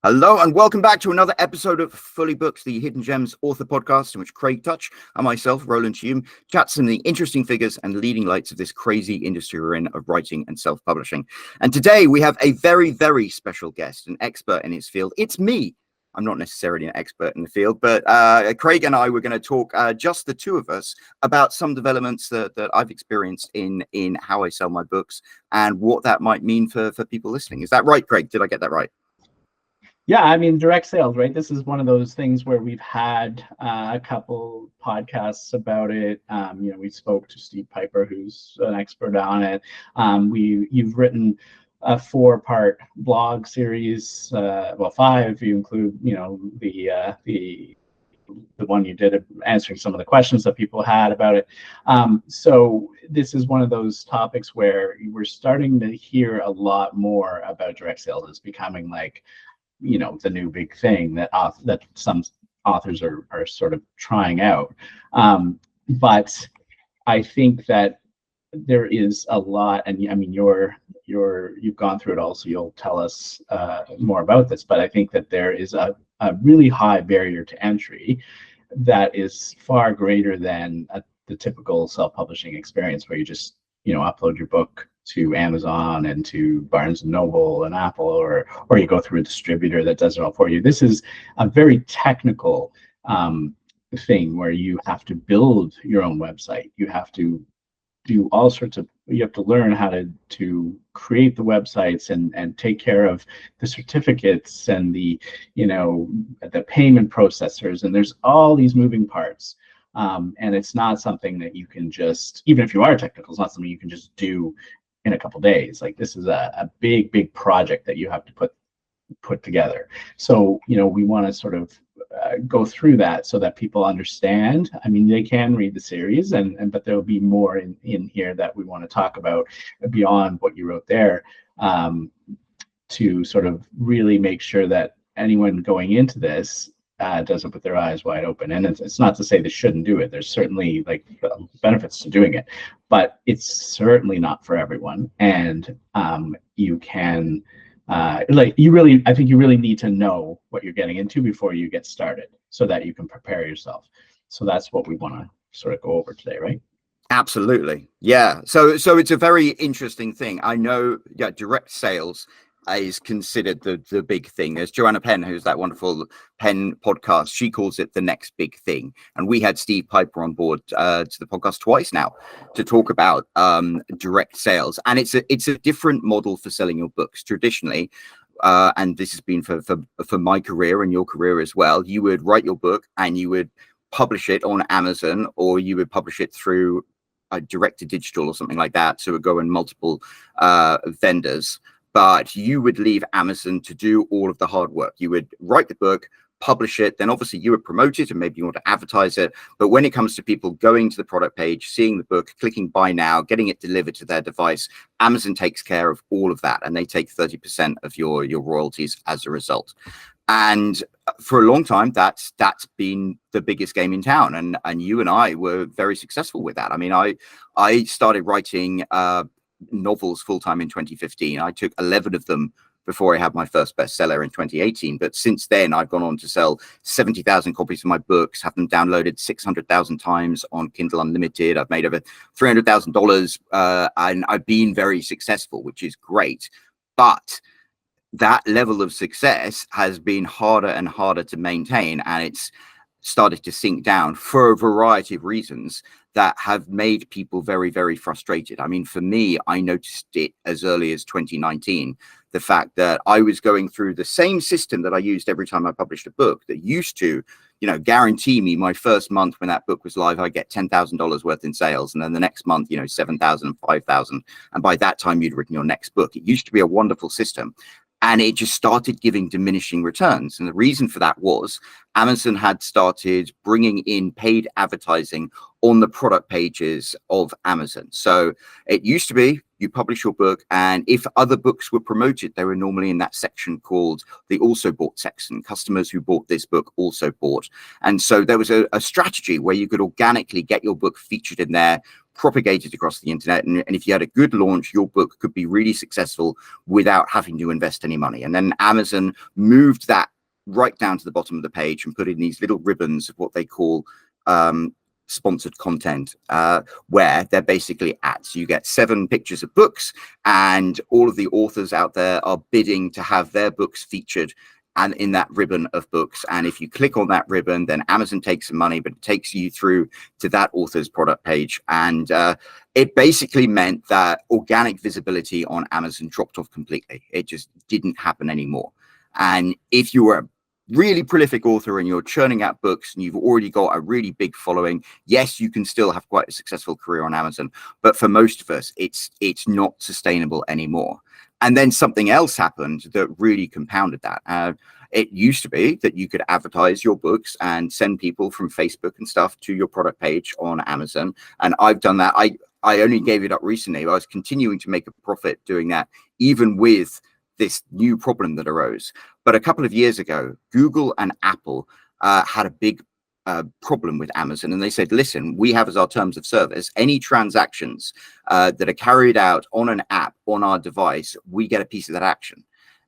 Hello and welcome back to another episode of Fully Booked, the Hidden Gems author podcast in which Craig Touch and myself, Roland Hulme, chat some of the interesting figures and leading lights of this crazy industry we're in of writing and self-publishing. And today we have a very, very special guest, an expert in his field. It's me. I'm not necessarily an expert in the field, but Craig and I were going to talk, just the two of us, about some developments that I've experienced in how I sell my books and what that might mean for people listening. Is that right, Craig? Did I get that right? Yeah, I mean, direct sales, right? This is one of those things where we've had a couple podcasts about it. We spoke to Steve Piper, who's an expert on it. You've written a 4-part blog series, well, 5 if you include, the one you did answering some of the questions that people had about it. So this is one of those topics where we're starting to hear a lot more about direct sales. It's becoming like, the new big thing that some authors are sort of trying out. But I think that there is a lot, and I mean, you've gone through it all, so you'll tell us more about this. But I think that there is a really high barrier to entry that is far greater than the typical self-publishing experience, where you just upload your book to Amazon and to Barnes and Noble and Apple, or you go through a distributor that does it all for you. This is a very technical thing where you have to build your own website. You have to do all sorts of, you have to learn how to create the websites and take care of the certificates and the payment processors, and there's all these moving parts. And it's not something that you can just, even if you are technical, it's not something you can just do in a couple of days. Like, this is a big project that you have to put together. So, we want to sort of go through that so that people understand. I mean, they can read the series, but there'll be more in here that we want to talk about beyond what you wrote there, to sort of really make sure that anyone going into this does it with their eyes wide open. And it's not to say they shouldn't do it. There's certainly benefits to doing it, but it's certainly not for everyone. And you can I think you really need to know what you're getting into before you get started, so that you can prepare yourself. So that's what we want to sort of go over today, right? Absolutely. Yeah. So it's a very interesting thing. I know, direct sales is considered the big thing. There's Joanna Penn, who's that wonderful Penn podcast. She calls it the next big thing. And we had Steve Piper on board to the podcast twice now to talk about direct sales. And it's a different model for selling your books. Traditionally, and this has been for my career and your career as well, you would write your book and you would publish it on Amazon, or you would publish it through direct to digital or something like that. So it would go in multiple vendors. But you would leave Amazon to do all of the hard work. You would write the book, publish it, then obviously you would promote it and maybe you want to advertise it. But when it comes to people going to the product page, seeing the book, clicking buy now, getting it delivered to their device, Amazon takes care of all of that, and they take 30% of your royalties as a result. And for a long time, that's been the biggest game in town. And you and I were very successful with that. I mean, I started writing novels full-time in 2015. I took 11 of them before I had my first bestseller in 2018. But since then, I've gone on to sell 70,000 copies of my books, have them downloaded 600,000 times on Kindle Unlimited. I've made over $300,000, and I've been very successful, which is great. But that level of success has been harder and harder to maintain, and it's started to sink down for a variety of reasons that have made people very, very frustrated. I mean, for me, I noticed it as early as 2019, the fact that I was going through the same system that I used every time I published a book that used to, guarantee me my first month when that book was live, I get $10,000 worth in sales. And then the next month, 7,000 and 5,000. And by that time, you'd written your next book. It used to be a wonderful system. And it just started giving diminishing returns. And the reason for that was Amazon had started bringing in paid advertising on the product pages of Amazon. So it used to be you publish your book, and if other books were promoted, they were normally in that section called the also bought section. Customers who bought this book also bought. And so there was a strategy where you could organically get your book featured in there, propagated across the internet. And if you had a good launch, your book could be really successful without having to invest any money. And then Amazon moved that right down to the bottom of the page and put in these little ribbons of what they call sponsored content, where they're basically ads. You get 7 pictures of books, and all of the authors out there are bidding to have their books featured and in that ribbon of books. And if you click on that ribbon, then Amazon takes some money, but it takes you through to that author's product page. And it basically meant that organic visibility on Amazon dropped off completely. It just didn't happen anymore. And if you were a really prolific author and you're churning out books and you've already got a really big following, yes, you can still have quite a successful career on Amazon. But for most of us, it's not sustainable anymore. And then something else happened that really compounded that. It used to be that you could advertise your books and send people from Facebook and stuff to your product page on Amazon. And I've done that. I only gave it up recently. I was continuing to make a profit doing that, even with this new problem that arose. But a couple of years ago, Google and Apple had a big problem with Amazon, and they said, listen, we have as our terms of service, any transactions that are carried out on an app on our device, we get a piece of that action.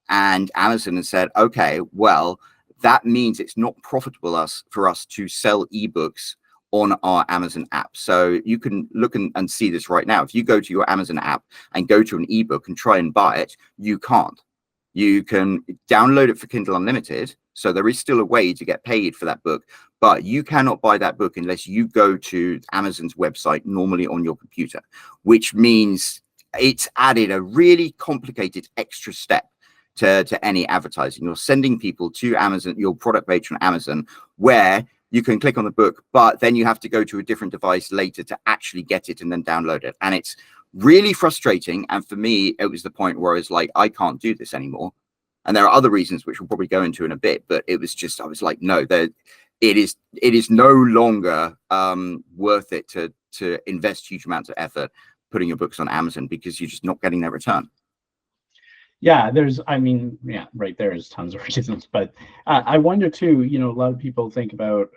And Amazon has said, okay, well, that means it's not profitable for us to sell ebooks on our Amazon app. So you can look and see this right now. If you go to your Amazon app and go to an ebook and try and buy it, you can't. You can download it for Kindle Unlimited. So there is still a way to get paid for that book, but you cannot buy that book unless you go to Amazon's website, normally on your computer, which means it's added a really complicated extra step to any advertising. You're sending people to Amazon, your product page on Amazon, where you can click on the book, but then you have to go to a different device later to actually get it and then download it. And it's really frustrating. And for me, it was the point where I was like, I can't do this anymore. And there are other reasons which we'll probably go into in a bit, but it was just, I was like, no, it is no longer worth it to invest huge amounts of effort putting your books on Amazon, because you're just not getting that return. Yeah, right, there's tons of reasons, but I wonder too, a lot of people think about,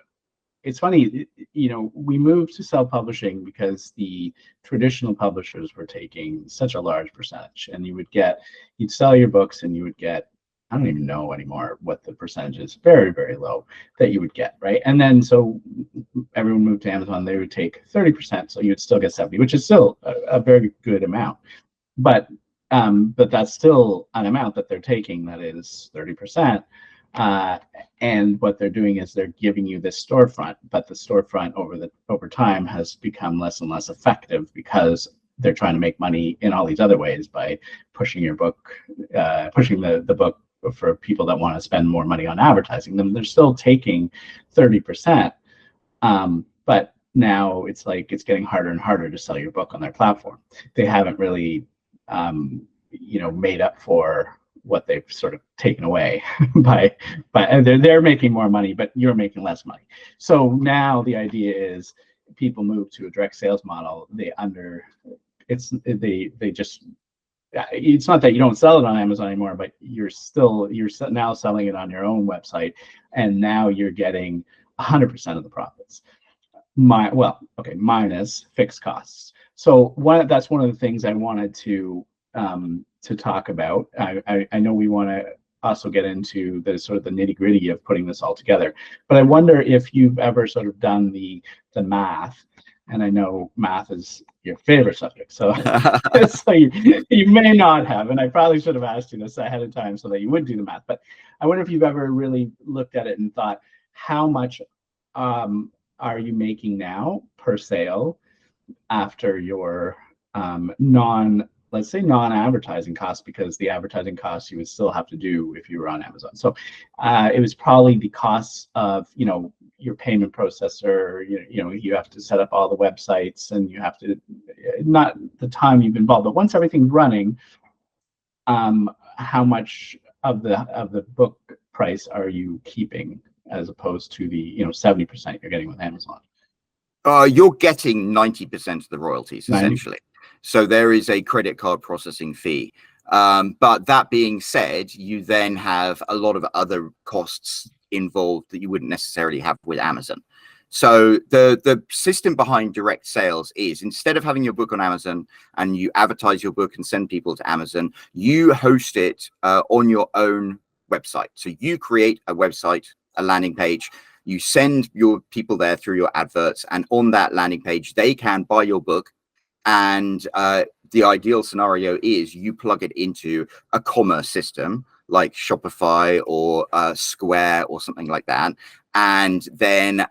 it's funny, we moved to self-publishing because the traditional publishers were taking such a large percentage, and you'd sell your books and you would get, I don't even know anymore what the percentage is, very, very low, that you would get, right? And then so everyone moved to Amazon, they would take 30%, so you'd still get 70, which is still a very good amount. But that's still an amount that they're taking that is 30%. And what they're doing is they're giving you this storefront, but the storefront over time has become less and less effective because they're trying to make money in all these other ways by pushing your book, pushing the book for people that want to spend more money on advertising them. They're still taking 30%, but now it's like it's getting harder and harder to sell your book on their platform. They haven't really made up for what they've sort of taken away by they're making more money, but you're making less money. So now the idea is people move to a direct sales model. It's not that you don't sell it on Amazon anymore, but you're now selling it on your own website, and now you're getting 100% of the profits. Minus fixed costs. So that's one of the things I wanted to talk about. I know we want to also get into the sort of the nitty-gritty of putting this all together, but I wonder if you've ever sort of done the math, and I know math is your favorite subject, so so you may not have, and I probably should have asked you this ahead of time so that you would do the math, but I wonder if you've ever really looked at it and thought, how much are you making now per sale after your let's say non-advertising costs, because the advertising costs you would still have to do if you were on Amazon. So it was probably the costs of your payment processor. You have to set up all the websites, and you have to, not the time you've involved, but once everything's running, how much of the book price are you keeping as opposed to the 70% you're getting with Amazon? You're getting 90% of the royalties, 90? essentially. So there is a credit card processing fee. But that being said, you then have a lot of other costs involved that you wouldn't necessarily have with Amazon. So the system behind direct sales is, instead of having your book on Amazon and you advertise your book and send people to Amazon, you host it on your own website. So you create a website, a landing page, you send your people there through your adverts, and on that landing page, they can buy your book. And the ideal scenario is you plug it into a commerce system like Shopify or Square or something like that. And then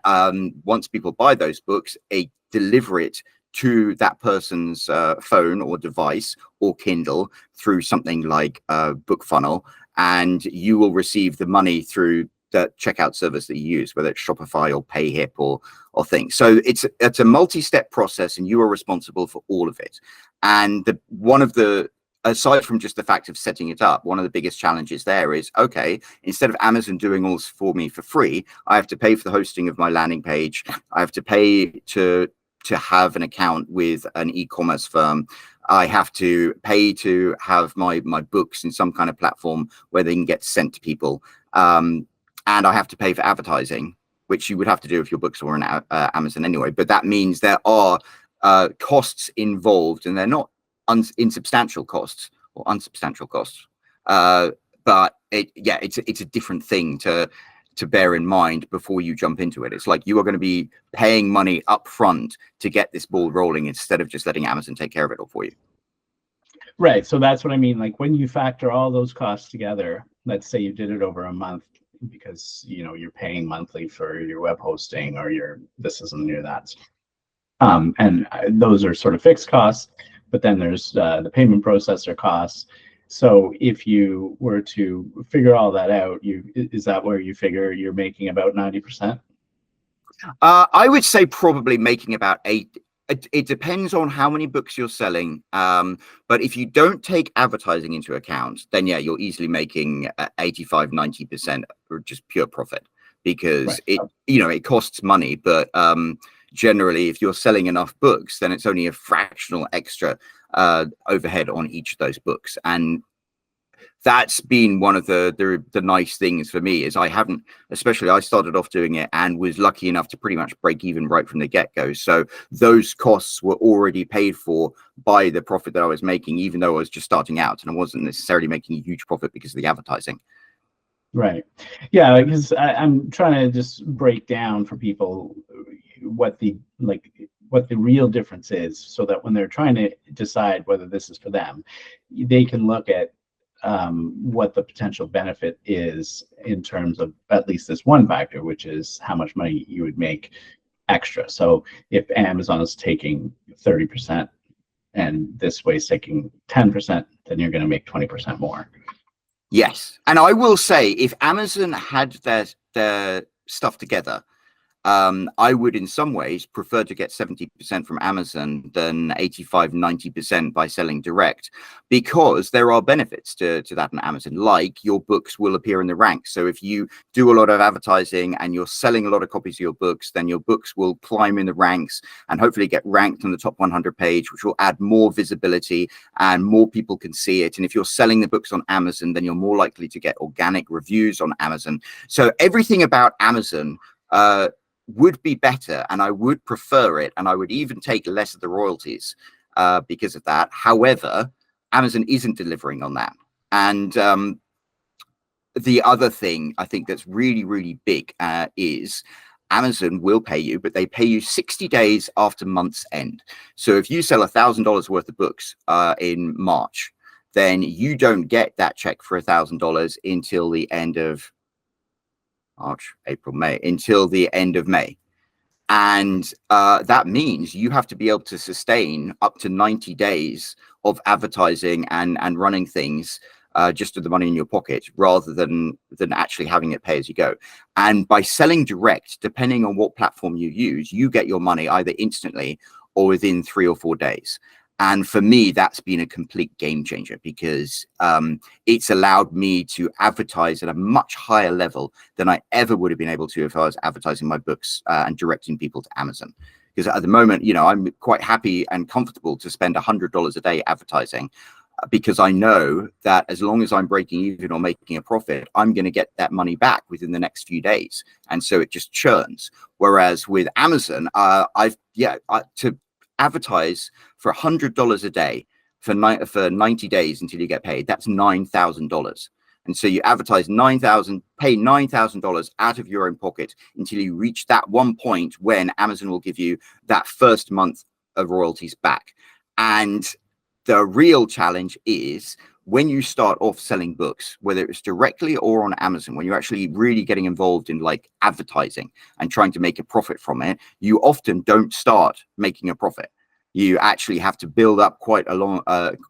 once people buy those books, they deliver it to that person's phone or device or Kindle through something like BookFunnel, and you will receive the money through the checkout service that you use, whether it's Shopify or PayHip or things. So it's a multi-step process, and you are responsible for all of it. And aside from just the fact of setting it up, one of the biggest challenges there is, okay, instead of Amazon doing all this for me for free, I have to pay for the hosting of my landing page. I have to pay to have an account with an e-commerce firm. I have to pay to have my books in some kind of platform where they can get sent to people. And I have to pay for advertising, which you would have to do if your books were on Amazon anyway. But that means there are costs involved, and they're not insubstantial costs or unsubstantial costs. But it's a different thing to bear in mind before you jump into it. It's like you are going to be paying money up front to get this ball rolling instead of just letting Amazon take care of it all for you. Right. So that's what I mean. Like when you factor all those costs together, let's say you did it over a month, because you're paying monthly for your web hosting or your this and your that, and those are sort of fixed costs. But then there's the payment processor costs. So if you were to figure all that out, is that where you figure you're making about 90%? I would say probably making about 8. It depends on how many books you're selling. But if you don't take advertising into account, then yeah, you're easily making 85, 90% or just pure profit, because right. It costs money. But generally, if you're selling enough books, then it's only a fractional extra overhead on each of those books. And that's been one of the nice things for me, is I started off doing it and was lucky enough to pretty much break even right from the get-go. So those costs were already paid for by the profit that I was making, even though I was just starting out and I wasn't necessarily making a huge profit because of the advertising. Right. Yeah, because I'm trying to just break down for people what the real difference is, so that when they're trying to decide whether this is for them, they can look at what the potential benefit is in terms of at least this one factor, which is how much money you would make extra. So if Amazon is taking 30% and this way is taking 10%, then you're going to make 20% more. Yes. And I will say, if Amazon had their stuff together, I would in some ways prefer to get 70% from Amazon than 85, 90% by selling direct, because there are benefits to that on Amazon, like your books will appear in the ranks. So if you do a lot of advertising and you're selling a lot of copies of your books, then your books will climb in the ranks and hopefully get ranked on the top 100 page, which will add more visibility and more people can see it. And if you're selling the books on Amazon, then you're more likely to get organic reviews on Amazon. So everything about Amazon would be better, and I would prefer it, and I would even take less of the royalties because of that. However, Amazon isn't delivering on that. And the other thing I think that's really, really big is Amazon will pay you, but they pay you 60 days after month's end. So if you sell $1,000 worth of books in March, then you don't get that check for $1,000 until the end of March, April, May, until the end of May. And that means you have to be able to sustain up to 90 days of advertising and running things just with the money in your pocket, rather than actually having it pay as you go. And by selling direct, depending on what platform you use, you get your money either instantly or within 3 or 4 days. And for me, that's been a complete game changer, because it's allowed me to advertise at a much higher level than I ever would have been able to if I was advertising my books and directing people to Amazon. Because at the moment, I'm quite happy and comfortable to spend $100 a day advertising. because I know that as long as I'm breaking even or making a profit, I'm going to get that money back within the next few days. And so it just churns. Whereas with Amazon, to advertise for $100 a day for 90 days until you get paid, that's $9,000. And so you advertise pay $9,000 out of your own pocket until you reach that one point when Amazon will give you that first month of royalties back. And the real challenge is when you start off selling books, whether it's directly or on Amazon, when you're actually really getting involved in like advertising and trying to make a profit from it, you often don't start making a profit. You actually have to build up quite a long,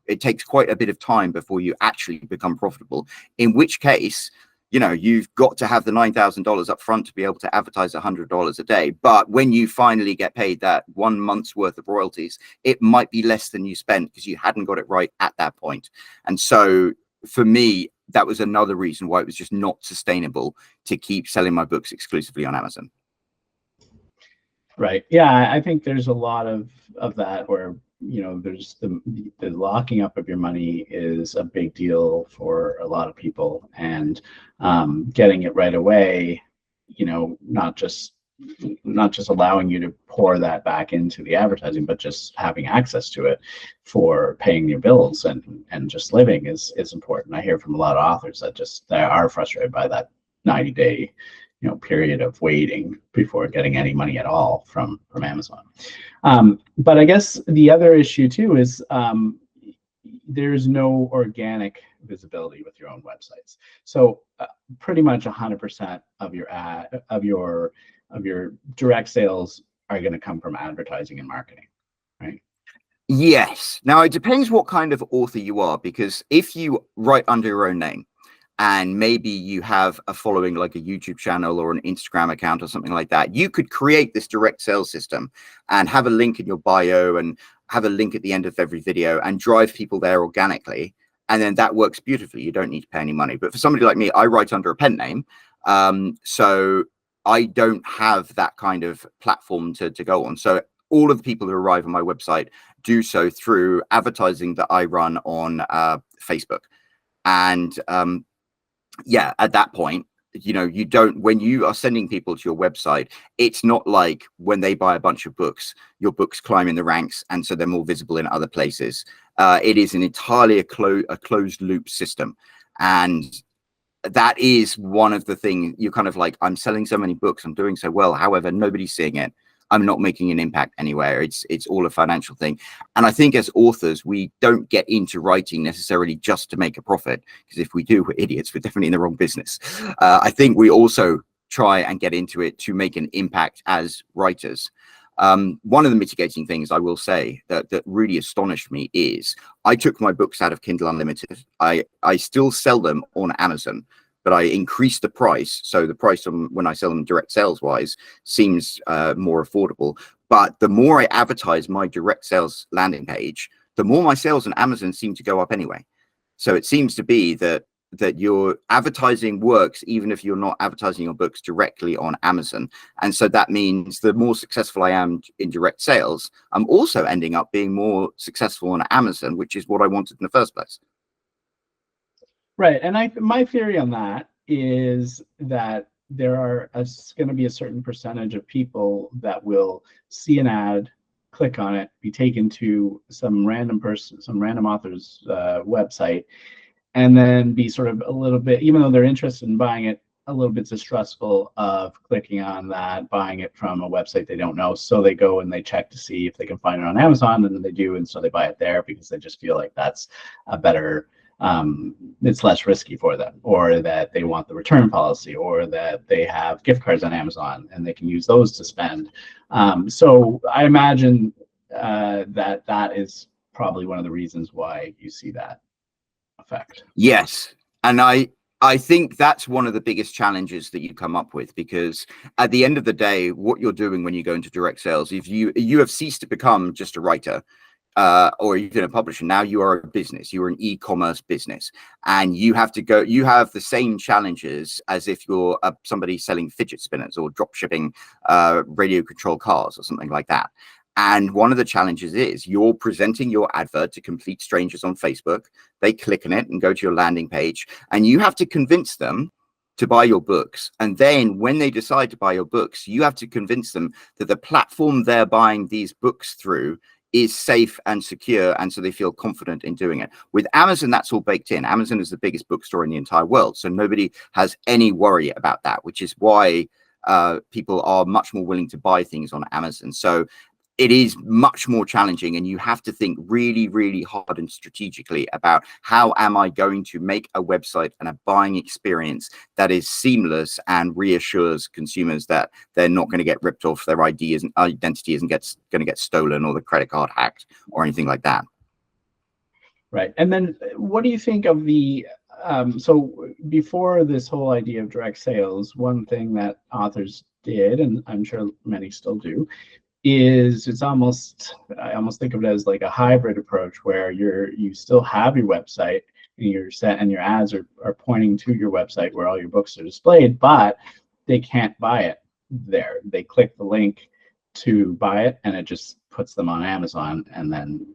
it takes quite a bit of time before you actually become profitable, in which case, you know, you've got to have the $9,000 up front to be able to advertise $100 a day. But when you finally get paid that 1 month's worth of royalties, it might be less than you spent because you hadn't got it right at that point. And so for me, that was another reason why it was just not sustainable to keep selling my books exclusively on Amazon. Right. Yeah, I think there's a lot of that where, you know, there's the locking up of your money is a big deal for a lot of people, and getting it right away, you know, not just allowing you to pour that back into the advertising, but just having access to it for paying your bills and just living is important. I hear from a lot of authors that they are frustrated by that 90-day period of waiting before getting any money at all from Amazon. But I guess the other issue too is there's no organic visibility with your own websites. So pretty much 100% of your direct sales are going to come from advertising and marketing, right? Yes. Now it depends what kind of author you are, because if you write under your own name, and maybe you have a following like a YouTube channel or an Instagram account or something like that, you could create this direct sales system and have a link in your bio and have a link at the end of every video and drive people there organically. And then that works beautifully. You don't need to pay any money. But for somebody like me, I write under a pen name. So I don't have that kind of platform to go on. So all of the people who arrive on my website do so through advertising that I run on Facebook. And yeah, at that point, you know, when you are sending people to your website, it's not like when they buy a bunch of books, your books climb in the ranks and so they're more visible in other places. It is an entirely a closed loop system. And that is one of the things you're kind of like, I'm selling so many books, I'm doing so well. However, nobody's seeing it. I'm not making an impact anywhere. It's all a financial thing. And I think as authors, we don't get into writing necessarily just to make a profit, because if we do, we're idiots. We're definitely in the wrong business. I think we also try and get into it to make an impact as writers. One of the mitigating things I will say that really astonished me is I took my books out of Kindle Unlimited. I still sell them on Amazon, but I increased the price. So the price on when I sell them direct sales wise seems more affordable. But the more I advertise my direct sales landing page, the more my sales on Amazon seem to go up anyway. So it seems to be that your advertising works even if you're not advertising your books directly on Amazon. And so that means the more successful I am in direct sales, I'm also ending up being more successful on Amazon, which is what I wanted in the first place. Right. And my theory on that is that there is going to be a certain percentage of people that will see an ad, click on it, be taken to some random author's website, and then be sort of a little bit, even though they're interested in buying it, a little bit distrustful of clicking on that, buying it from a website they don't know. So they go and they check to see if they can find it on Amazon, and then they do. And so they buy it there because they just feel like that's a better, it's less risky for them, or that they want the return policy, or that they have gift cards on Amazon and they can use those to spend. So I imagine that is probably one of the reasons why you see that effect. Yes. And I think that's one of the biggest challenges that you come up with, because at the end of the day, what you're doing when you go into direct sales, if you have ceased to become just a writer, or even a publisher, now you are a business, you are an e-commerce business, and you have the same challenges as if you're somebody selling fidget spinners or drop shipping radio control cars or something like that. And one of the challenges is you're presenting your advert to complete strangers on Facebook. They click on it and go to your landing page, and you have to convince them to buy your books. And then when they decide to buy your books, you have to convince them that the platform they're buying these books through is safe and secure, and so they feel confident in doing it. With Amazon, that's all baked in. Amazon is the biggest bookstore in the entire world, so nobody has any worry about that, which is why people are much more willing to buy things on Amazon. So it is much more challenging, and you have to think really, really hard and strategically about how am I going to make a website and a buying experience that is seamless and reassures consumers that they're not going to get ripped off, their identity isn't going to get stolen, or the credit card hacked, or anything like that. Right. And then what do you think of the so before this whole idea of direct sales, one thing that authors did, and I'm sure many still do, is I almost think of it as like a hybrid approach, where you still have your website and your ads are pointing to your website where all your books are displayed, but they can't buy it there. They click the link to buy it, and it just puts them on Amazon, and then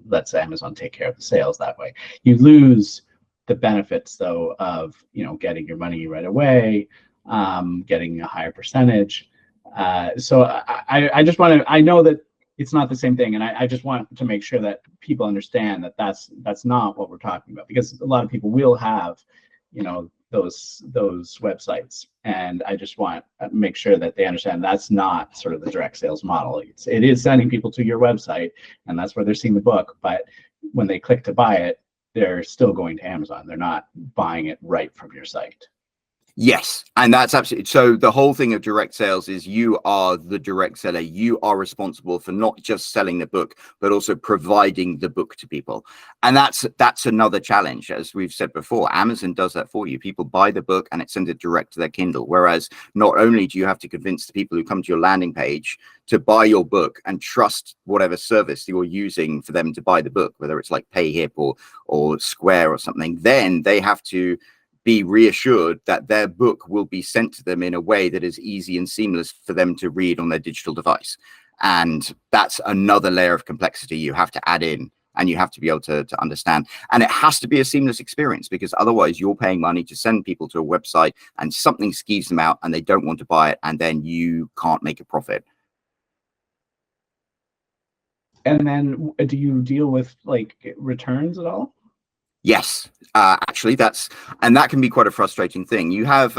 lets Amazon take care of the sales that way. You lose the benefits though of getting your money right away, getting a higher percentage. So I just want to, I know that it's not the same thing, and I just want to make sure that people understand that that's not what we're talking about, because a lot of people will have those websites, and I just want to make sure that they understand that's not sort of the direct sales model. It is sending people to your website, and that's where they're seeing the book, but when they click to buy it, they're still going to Amazon. They're not buying it right from your site. Yes, and that's absolutely so. The whole thing of direct sales is you are the direct seller. You are responsible for not just selling the book, but also providing the book to people. And that's another challenge. As we've said before, Amazon does that for you. People buy the book and it sends it direct to their Kindle. Whereas not only do you have to convince the people who come to your landing page to buy your book and trust whatever service you're using for them to buy the book, whether it's like PayHip or Square or something, then they have to be reassured that their book will be sent to them in a way that is easy and seamless for them to read on their digital device. And that's another layer of complexity you have to add in, and you have to be able to understand. And it has to be a seamless experience, because otherwise you're paying money to send people to a website and something skeeves them out and they don't want to buy it, and then you can't make a profit. And then do you deal with like returns at all? Yes, actually, that can be quite a frustrating thing. You have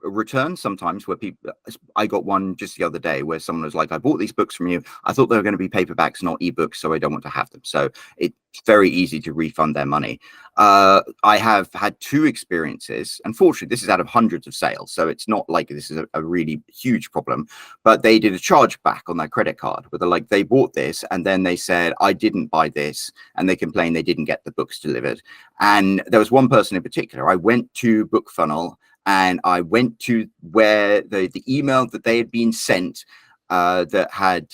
returns sometimes where people, I got one just the other day where someone was like, I bought these books from you. I thought they were going to be paperbacks, not ebooks, so I don't want to have them. So it's very easy to refund their money. I have had 2 experiences. Unfortunately, this is out of hundreds of sales, so it's not like this is a really huge problem, but they did a chargeback on their credit card where they're like, they bought this and then they said, I didn't buy this, and they complained they didn't get the books delivered. And there was one person in particular. I went to BookFunnel and I went to where the email that they had been sent that had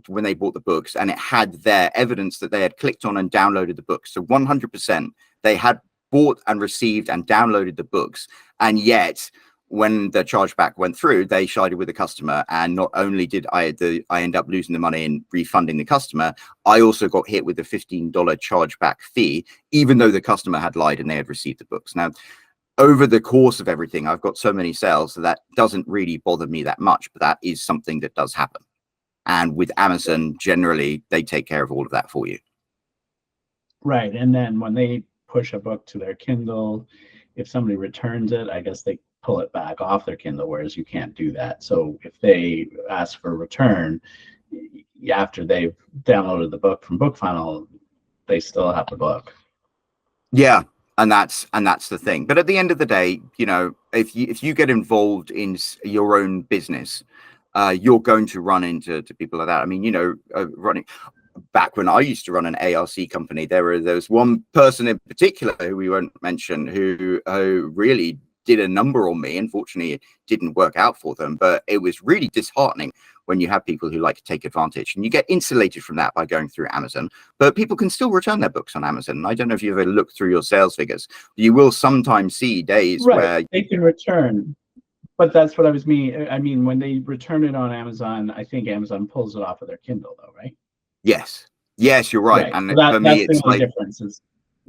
when they bought the books, and it had their evidence that they had clicked on and downloaded the books. So 100% they had bought and received and downloaded the books. And yet when the chargeback went through, they sided with the customer. And not only did I end up losing the money and refunding the customer, I also got hit with a $15 chargeback fee, even though the customer had lied and they had received the books. Now, over the course of everything, I've got so many sales that doesn't really bother me that much, but that is something that does happen. And with Amazon, generally, they take care of all of that for you. Right. And then when they push a book to their Kindle, if somebody returns it, I guess they pull it back off their Kindle, whereas you can't do that. So if they ask for a return after they've downloaded the book from BookFunnel, they still have the book. Yeah. And that's the thing. But at the end of the day, if you get involved in your own business, you're going to run into people like that. I mean, running back when I used to run an ARC company, there was one person in particular who we won't mention who really did a number on me. Unfortunately, it didn't work out for them, but it was really disheartening when you have people who like to take advantage, and you get insulated from that by going through Amazon. But people can still return their books on Amazon. I don't know if you've ever looked through your sales figures, but you will sometimes see days where they can return. But that's what I mean, when they return it on Amazon, I think Amazon pulls it off of their Kindle, though, right? Yes, yes, you're right. Right. So And for me, that's the it's only like, difference is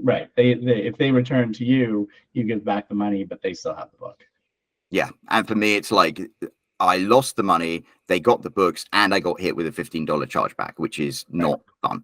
right. They if they return to you, you give back the money, but they still have the book. yeah, and for me, it's like I lost the money, they got the books, and I got hit with a $15 chargeback, which is Right. not fun.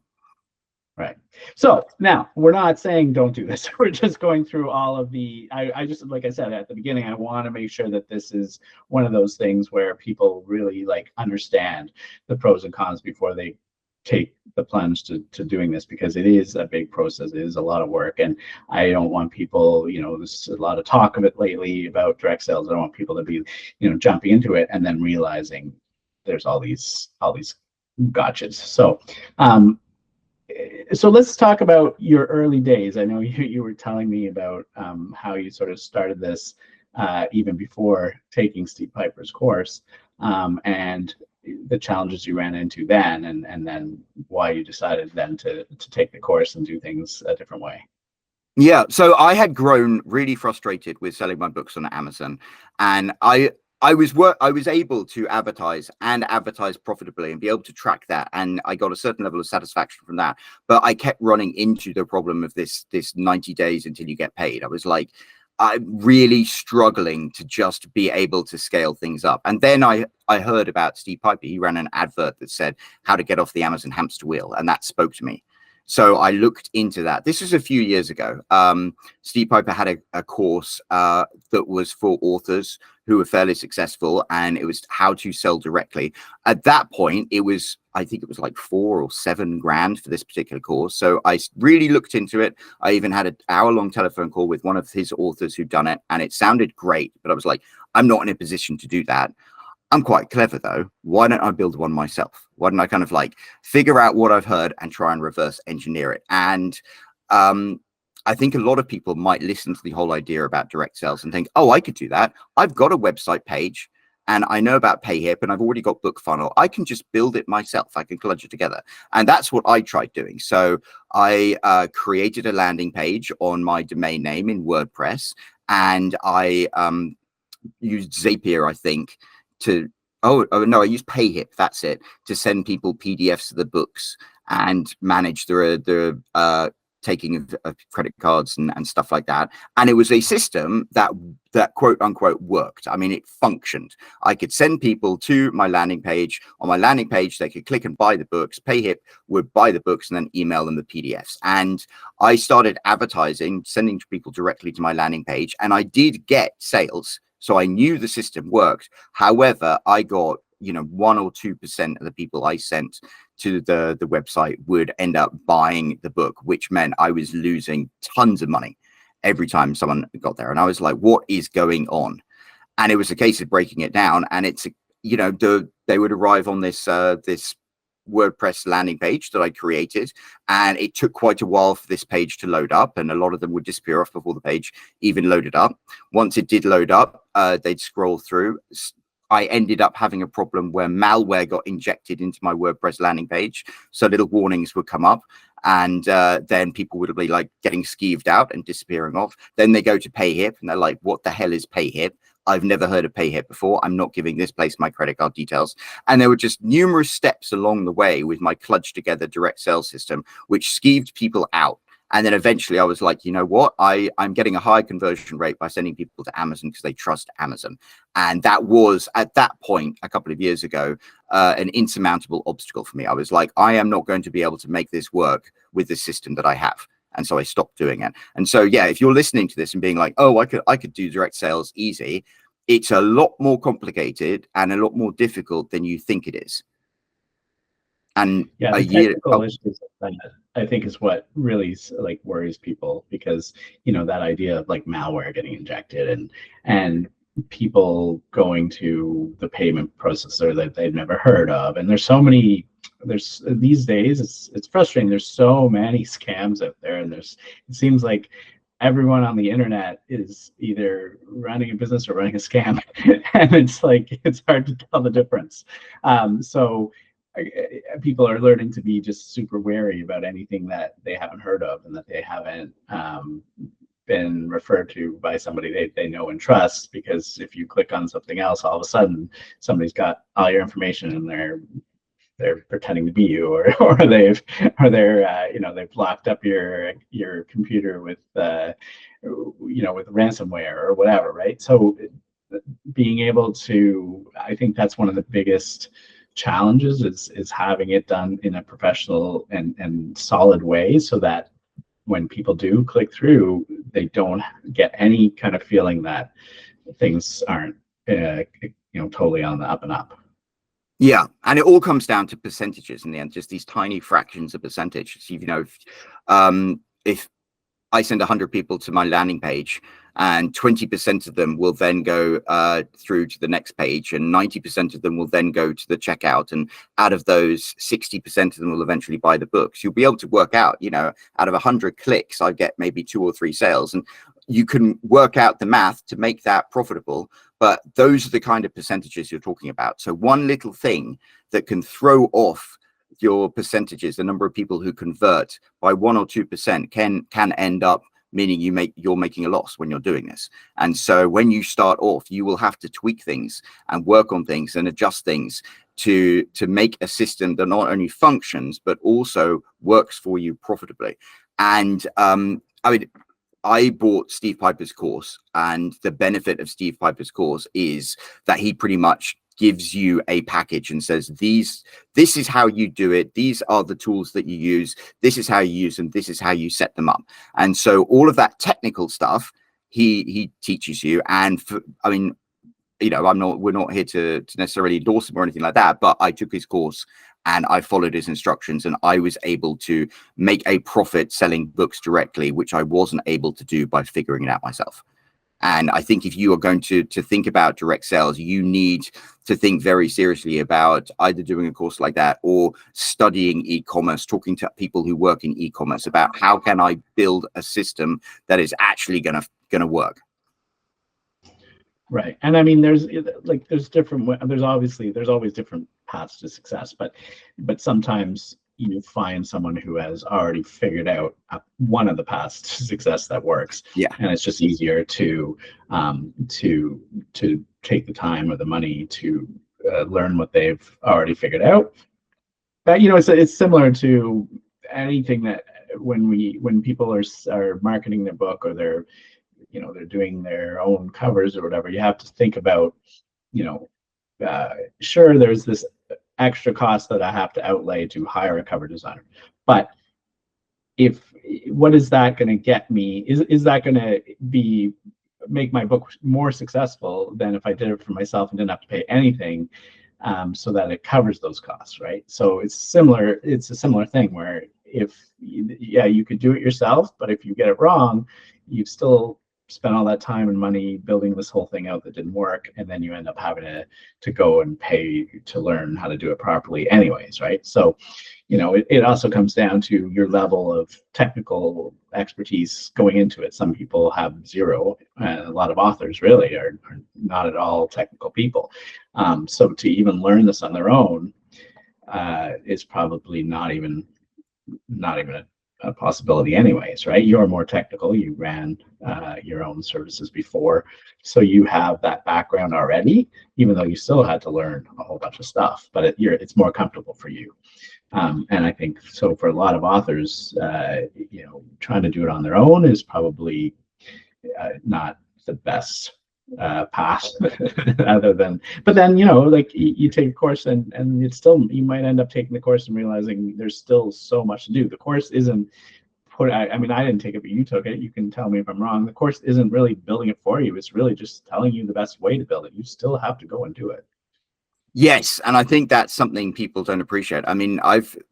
Right. So now we're not saying don't do this. We're just going through all of the, I just, like I said at the beginning, I want to make sure that this is one of those things where people really like understand the pros and cons before they take the plunge to doing this, because it is a big process. It is a lot of work. And I don't want people, there's a lot of talk of it lately about direct sales. I don't want people to be, jumping into it and then realizing there's all these gotchas. So let's talk about your early days. I know you were telling me about how you sort of started this even before taking Steve Piper's course, and the challenges you ran into then, and then why you decided then to take the course and do things a different way. Yeah, so I had grown really frustrated with selling my books on Amazon, and I was able to advertise profitably and be able to track that, and I got a certain level of satisfaction from that. But I kept running into the problem of this 90 days until you get paid. I was like, I'm really struggling to just be able to scale things up. And then I heard about Steve Piper. He ran an advert that said how to get off the Amazon hamster wheel, and that spoke to me. So I looked into that. This was a few years ago. Steve Piper had a course that was for authors who were fairly successful, and it was how to sell directly. At that point, I think it was like 4 or 7 grand for this particular course. So I really looked into it. I even had an hour-long telephone call with one of his authors who'd done it, and it sounded great. But I was like, I'm not in a position to do that. I'm quite clever though. Why don't I build one myself? Why don't I kind of like figure out what I've heard and try and reverse engineer it? And I think a lot of people might listen to the whole idea about direct sales and think, oh, I could do that. I've got a website page and I know about PayHip and I've already got BookFunnel. I can just build it myself. I can collage it together. And that's what I tried doing. So I created a landing page on my domain name in WordPress, and I used Zapier, I think, oh no, I use PayHip, that's it, to send people PDFs of the books and manage the taking of credit cards and stuff like that. And it was a system that quote unquote worked. I mean, it functioned. I could send people to my landing page. On my landing page, they could click and buy the books. PayHip would buy the books and then email them the PDFs. And I started advertising, sending people directly to my landing page, and I did get sales. So I knew the system worked. However, I got, 1 or 2% of the people I sent to the website would end up buying the book, which meant I was losing tons of money every time someone got there. And I was like, what is going on? And it was a case of breaking it down. And it's, they would arrive on this WordPress landing page that I created, and it took quite a while for this page to load up, and a lot of them would disappear off before the page even loaded up. Once it did load up, they'd scroll through. I ended up having a problem where malware got injected into my WordPress landing page, so little warnings would come up, and then people would be like getting skeeved out and disappearing off. Then they go to PayHip and they're like, what the hell is PayHip? I've never heard of PayHip before. I'm not giving this place my credit card details. And there were just numerous steps along the way with my kludged together direct sales system, which skeeved people out. And then eventually I was like, you know what? I'm getting a high conversion rate by sending people to Amazon because they trust Amazon. And that was, at that point, a couple of years ago, an insurmountable obstacle for me. I was like, I am not going to be able to make this work with the system that I have. And so I stopped doing it. And so, yeah, if you're listening to this and being like, oh, I could do direct sales easy, it's a lot more complicated and a lot more difficult than you think it is. And yeah, the technical issues I think is what really like worries people, because that idea of like malware getting injected and people going to the payment processor that they've never heard of, and there's these days it's frustrating. There's so many scams out there, and it seems like everyone on the internet is either running a business or running a scam, and it's like it's hard to tell the difference. So people are learning to be just super wary about anything that they haven't heard of and that they haven't been referred to by somebody they know and trust, because if you click on something else, all of a sudden somebody's got all your information and they're pretending to be you, or they've locked up your computer with with ransomware or whatever, right? So being able to, I think that's one of the biggest challenges, is having it done in a professional and solid way, so that when people do click through, they don't get any kind of feeling that things aren't totally on the up and up. Yeah, and it all comes down to percentages in the end, just these tiny fractions of percentage. So, if I send 100 people to my landing page, and 20% of them will then go through to the next page, and 90% of them will then go to the checkout, and out of those, 60% of them will eventually buy the books. You'll be able to work out, out of 100 clicks, I get maybe 2 or 3 sales, and you can work out the math to make that profitable. But those are the kind of percentages you're talking about. So one little thing that can throw off your percentages, the number of people who convert by 1 or 2%, can end up meaning you're making a loss when you're doing this. And so when you start off, you will have to tweak things and work on things and adjust things to make a system that not only functions but also works for you profitably. And I bought Steve Piper's course, and the benefit of Steve Piper's course is that he pretty much gives you a package and says, this is how you do it. These are the tools that you use. This is how you use them. This is how you set them up. And so all of that technical stuff, he teaches you. And we're not here to necessarily endorse him or anything like that, but I took his course and I followed his instructions, and I was able to make a profit selling books directly, which I wasn't able to do by figuring it out myself. And I think if you are going to think about direct sales, you need to think very seriously about either doing a course like that or studying e-commerce, talking to people who work in e-commerce about how can I build a system that is actually going to work. Right. And I mean, there's always different paths to success, but sometimes you find someone who has already figured out one of the paths to success that works. Yeah. And it's just easier to take the time or the money to learn what they've already figured out. But it's similar to anything that when people are marketing their book, or they're doing their own covers or whatever, you have to think about, sure, there's this extra cost that I have to outlay to hire a cover designer, but what is that going to get me? Is that going to make my book more successful than if I did it for myself and didn't have to pay anything, so that it covers those costs, right? So it's a similar thing where you could do it yourself, but if you get it wrong, you've still spent all that time and money building this whole thing out that didn't work, and then you end up having to go and pay to learn how to do it properly anyways, right? So it also comes down to your level of technical expertise going into it. Some people have zero, and a lot of authors really are not at all technical people. So to even learn this on their own is probably not even a possibility anyways, right? You're more technical. You ran your own services before, so you have that background already, even though you still had to learn a whole bunch of stuff, but it's more comfortable for you. And I think so for a lot of authors, trying to do it on their own is probably not the best path but then you take a course and it's still, you might end up taking the course and realizing there's still so much to do. The course isn't I didn't take it, but you took it. You can tell me if I'm wrong. The course isn't really building it for you. It's really just telling you the best way to build it. You still have to go and do it. Yes, and I think that's something people don't appreciate. I mean,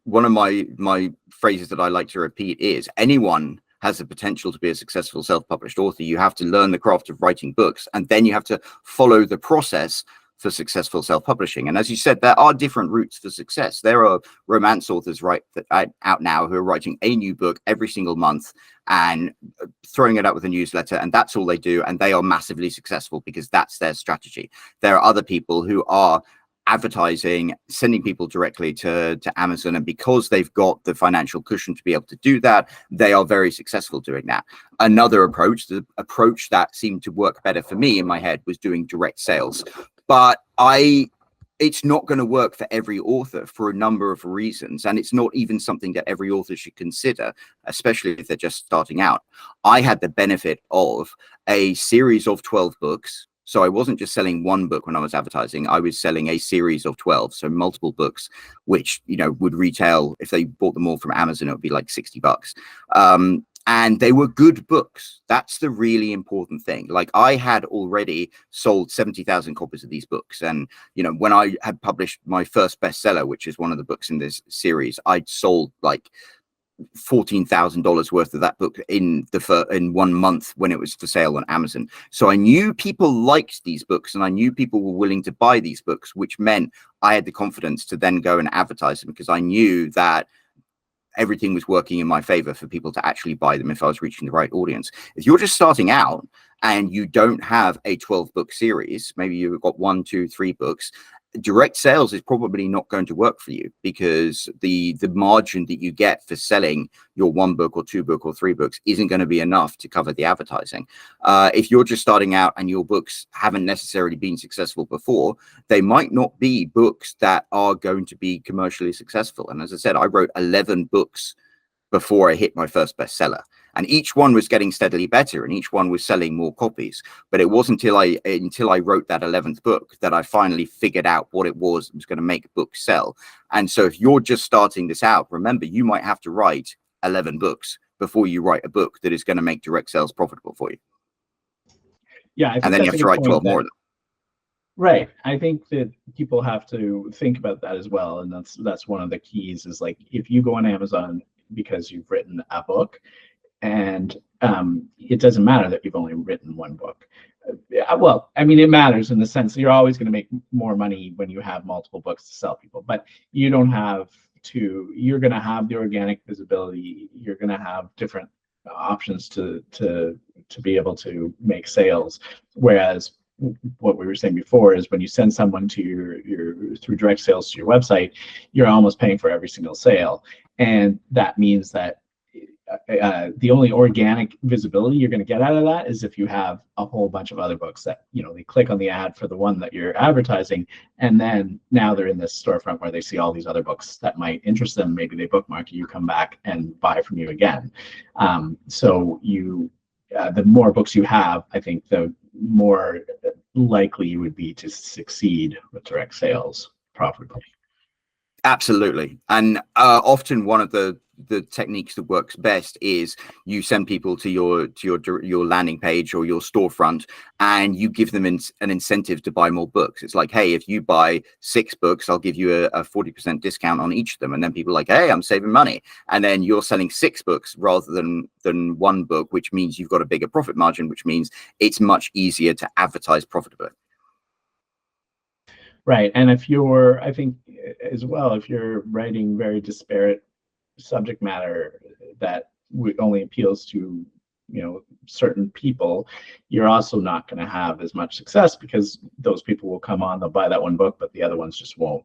one of my phrases that I like to repeat is, anyone has the potential to be a successful self-published author. You have to learn the craft of writing books, and then you have to follow the process for successful self-publishing. And as you said, there are different routes for success. There are romance authors out now who are writing a new book every single month and throwing it out with a newsletter, and that's all they do, and they are massively successful because that's their strategy. There are other people who are advertising, sending people directly to Amazon. And because they've got the financial cushion to be able to do that, they are very successful doing that. Another approach, the approach that seemed to work better for me in my head, was doing direct sales. But it's not going to work for every author for a number of reasons. And it's not even something that every author should consider, especially if they're just starting out. I had the benefit of a series of 12 books. So I wasn't just selling one book when I was advertising. I was selling a series of 12, so multiple books, which, you know, would retail, if they bought them all from Amazon, it would be like $60. And they were good books. That's the really important thing. Like, I had already sold 70,000 copies of these books. And, you know, when I had published my first bestseller, which is one of the books in this series, I'd sold like $14,000 worth of that book in 1 month when it was for sale on Amazon. So I knew people liked these books, and I knew people were willing to buy these books, which meant I had the confidence to then go and advertise them, because I knew that everything was working in my favor for people to actually buy them if I was reaching the right audience. If you're just starting out and you don't have a 12-book series, maybe you've got 1, 2, 3 books, direct sales is probably not going to work for you, because the margin that you get for selling your 1 book or 2 book or 3 books isn't going to be enough to cover the advertising. If you're just starting out and your books haven't necessarily been successful before, they might not be books that are going to be commercially successful. And as I said, I wrote 11 books before I hit my first bestseller, and each one was getting steadily better, and each one was selling more copies. But it wasn't until I wrote that 11th book that I finally figured out what it was that was going to make books sell. And so if you're just starting this out, remember, you might have to write 11 books before you write a book that is going to make direct sales profitable for you. Yeah, I think and then you have to write 12 more of them. Right. I think that people have to think about that as well. And that's one of the keys, is like, if you go on Amazon because you've written a book, and it doesn't matter that you've only written 1 book. Well, I mean, it matters in the sense that you're always going to make more money when you have multiple books to sell people, but you don't have to, you're going to have the organic visibility. You're going to have different options to be able to make sales. Whereas what we were saying before is, when you send someone to your through direct sales to your website, you're almost paying for every single sale. And that means that the only organic visibility you're going to get out of that is if you have a whole bunch of other books that, you know, they click on the ad for the one that you're advertising, and then now they're in this storefront where they see all these other books that might interest them. Maybe they bookmark you, come back and buy from you again. So the more books you have, I think the more likely you would be to succeed with direct sales profitably. Absolutely. And often one of the techniques that works best is you send people to your landing page or your storefront, and you give them an incentive to buy more books. It's like, hey, if you buy 6 books, I'll give you a 40% discount on each of them. And then people are like, hey, I'm saving money. And then you're selling 6 books rather than 1 book, which means you've got a bigger profit margin, which means it's much easier to advertise profitably. Right. And if you're, I think as well, if you're writing very disparate subject matter that only appeals to, you know, certain people, you're also not going to have as much success, because those people will come on, they'll buy that 1 book, but the other ones just won't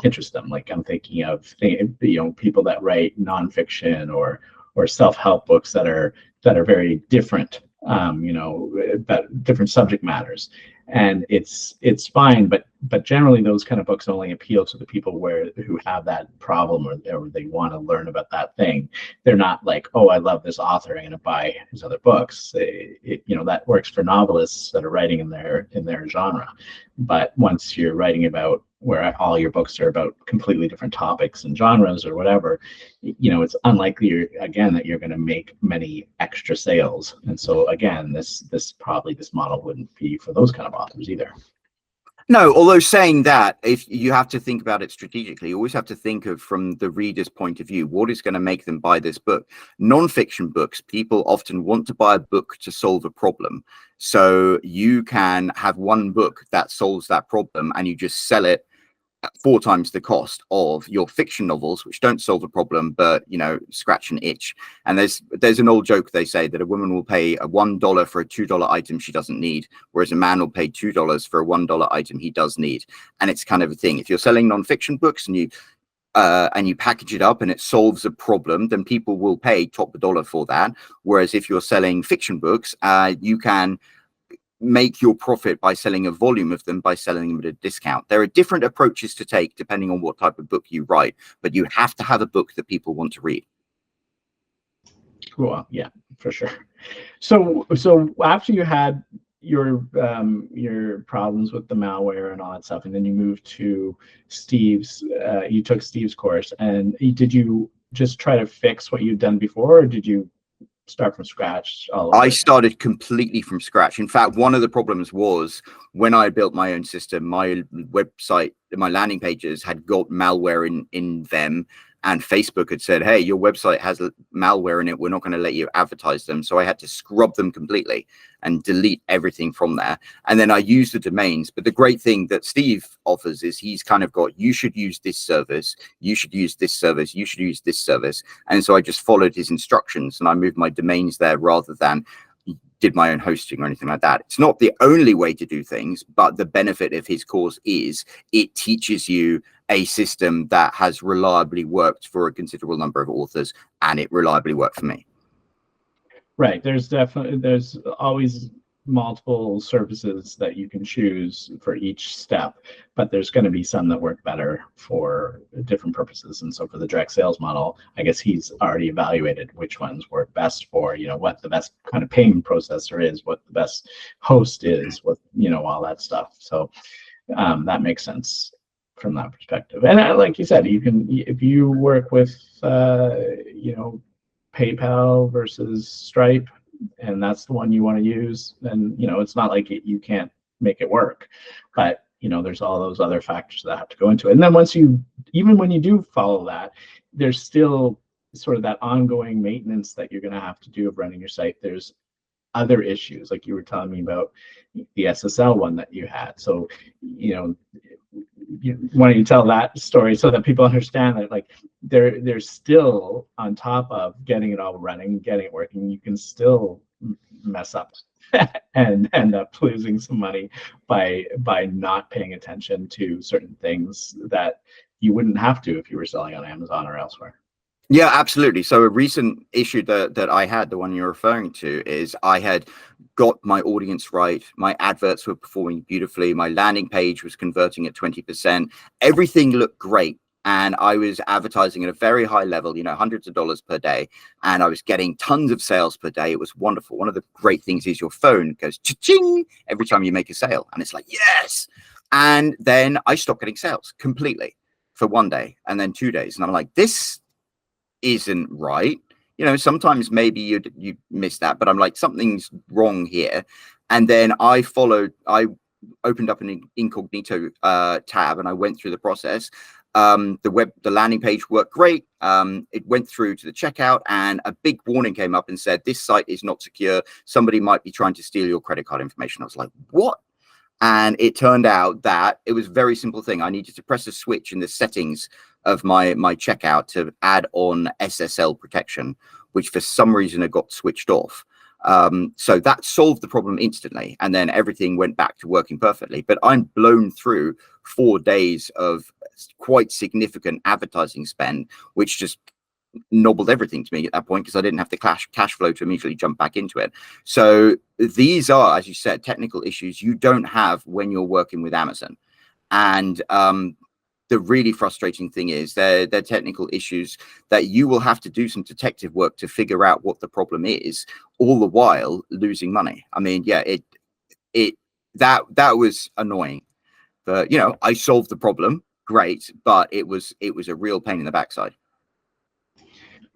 interest them. Like, I'm thinking of, you know, people that write nonfiction or self-help books that are very different, you know, that different subject matters. And it's fine, but generally those kind of books only appeal to the people who have that problem, or they want to learn about that thing. They're not like, oh, I love this author, I'm going to buy his other books. You know, that works for novelists that are writing in their genre. But once you're writing about where all your books are about completely different topics and genres or whatever, you know, it's unlikely that you're going to make many extra sales. And so again, this model wouldn't be for those kind of authors either. No, although saying that, if you have to think about it strategically, you always have to think of, from the reader's point of view, what is going to make them buy this book. Non-fiction books, people often want to buy a book to solve a problem. So you can have 1 book that solves that problem, and you just sell it 4 times the cost of your fiction novels, which don't solve the problem, but scratch an itch. And there's an old joke, they say, that a woman will pay a $1 for a $2 item she doesn't need, whereas a man will pay $2 for a $1 item he does need. And it's kind of a thing. If you're selling nonfiction books and you package it up and it solves a problem, then people will pay top dollar for that. Whereas if you're selling fiction books, you can make your profit by selling a volume of them, by selling them at a discount. There are different approaches to take depending on what type of book you write, but you have to have a book that people want to read. Well, yeah, for sure. So after you had your problems with the malware and all that stuff, and then you moved to Steve's, you took Steve's course, and did you just try to fix what you'd done before, or did you start from scratch? I started completely from scratch. In fact, one of the problems was when I built my own system, my website, my landing pages had got malware in them, and Facebook had said, hey, your website has malware in it, we're not going to let you advertise them. So I had to scrub them completely and delete everything from there. And then I used the domains. But the great thing that Steve offers is he's kind of got, you should use this service, you should use this service, you should use this service. And so I just followed his instructions and I moved my domains there rather than did my own hosting or anything like that. It's not the only way to do things, but the benefit of his course is it teaches you a system that has reliably worked for a considerable number of authors, and it reliably worked for me. Right. There's always multiple services that you can choose for each step, but there's going to be some that work better for different purposes. And so for the direct sales model, I guess he's already evaluated which ones work best for, what the best kind of payment processor is, what the best host is, what, all that stuff. So that makes sense from that perspective. And like you said, you can, if you work with, PayPal versus Stripe, and that's the one you want to use, then it's not like you can't make it work, but there's all those other factors that have to go into it. And then even when you do follow that, there's still sort of that ongoing maintenance that you're going to have to do of running your site. There's other issues, like you were telling me about the SSL one that you had. So why don't you tell that story so that people understand that, like, they're still on top of getting it all running, getting it working. You can still mess up and end up losing some money by not paying attention to certain things that you wouldn't have to if you were selling on Amazon or elsewhere. Yeah, absolutely. So a recent issue that I had, the one you're referring to, is I had got my audience right. My adverts were performing beautifully. My landing page was converting at 20%. Everything looked great. And I was advertising at a very high level, hundreds of dollars per day. And I was getting tons of sales per day. It was wonderful. One of the great things is your phone goes cha-ching every time you make a sale. And it's like, yes. And then I stopped getting sales completely for 1 day and then 2 days. And I'm like, this isn't right. Sometimes maybe you miss that, but I'm like, something's wrong here. And then I opened up an incognito tab and I went through the process. The landing page worked great. It went through to the checkout and a big warning came up and said, this site is not secure. Somebody might be trying to steal your credit card information. I was like, what? And it turned out that it was a very simple thing. I needed to press a switch in the settings of my checkout to add on SSL protection, which for some reason it got switched off. So that solved the problem instantly. And then everything went back to working perfectly. But I'm blown through 4 days of quite significant advertising spend, which just nobbled everything to me at that point because I didn't have the cash flow to immediately jump back into it. So these are, as you said, technical issues you don't have when you're working with Amazon. And the really frustrating thing is they're technical issues that you will have to do some detective work to figure out what the problem is, all the while losing money. I mean, yeah, that was annoying. But I solved the problem, great, but it was a real pain in the backside.